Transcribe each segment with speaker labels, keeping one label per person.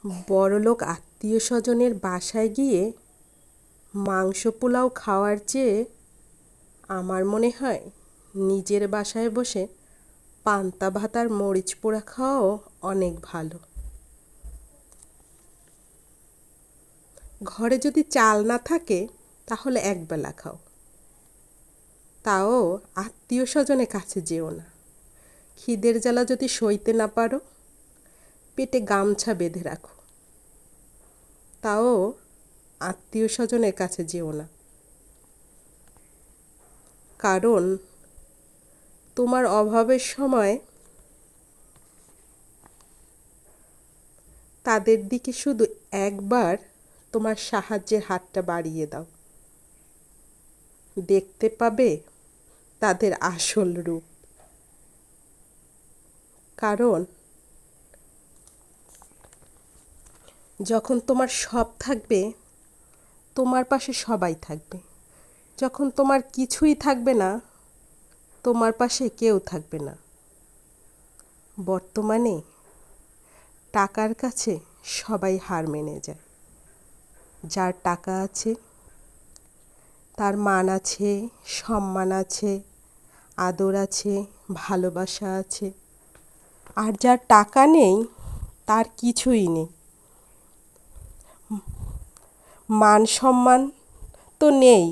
Speaker 1: বড়লোক আত্মীয় স্বজনের বাসায় গিয়ে মাংস পোলাও খাওয়ার চেয়ে আমার মনে হয় নিজের বাসায় বসে পান্তা ভাত আর মরিচ পোড়া খাওয়াও অনেক ভালো। ঘরে যদি চাল না থাকে তাহলে একবেলা খাও, তাও আত্মীয় স্বজনের কাছে যেও না। খিদের জ্বালা যদি সইতে না পারো পেটে গামছা বেঁধে রাখো, তাও আত্মীয় স্বজনের কাছে যেও না। কারণ তোমার অভাবের সময় তাদের দিকে শুধু একবার তোমার সাহায্যের হাতটা বাড়িয়ে দাও, দেখতে পাবে তাদের আসল রূপ। কারণ যখন তোমার সব থাকবে তোমার পাশে সবাই থাকবে, যখন তোমার কিছুই থাকবে না তোমার পাশে কেউ থাকবে না। বর্তমানে টাকার কাছে সবাই হার মেনে যায়। যার টাকা আছে তার মান আছে, সম্মান আছে, আদর আছে, ভালোবাসা আছে। আর যার টাকা নেই তার কিছুই নেই, মান সম্মান তো নেই,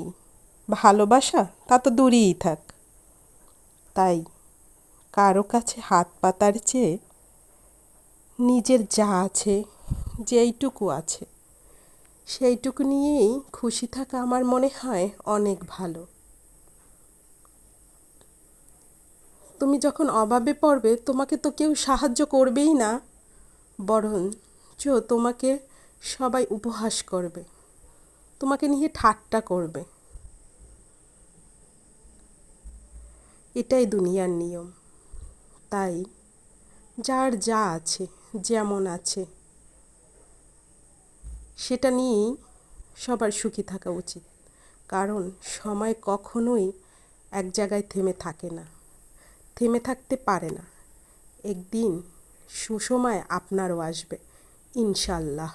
Speaker 1: ভালোবাসা তা তো দূরেই থাক। তাই কারো কাছে হাত পাতার চেয়ে নিজের যা আছে, যেইটুকু আছে সেইটুকু নিয়েই খুশি থাকা আমার মনে হয় অনেক ভালো। তুমি যখন অভাবে পড়বে তোমাকে তো কেউ সাহায্য করবেই না, বরঞ্চ তোমাকে সবাই উপহাস করবে, তোমাকে নিয়ে ঠাট্টা করবে। এটাই দুনিয়ার নিয়ম। তাই যার যা আছে, যেমন আছে সেটা নিয়েই সবার সুখী থাকা উচিত। কারণ সময় কখনোই এক জায়গায় থেমে থাকে না, থেমে থাকতে পারে না। একদিন সুসময় আপনারও আসবে, ইনশাল্লাহ।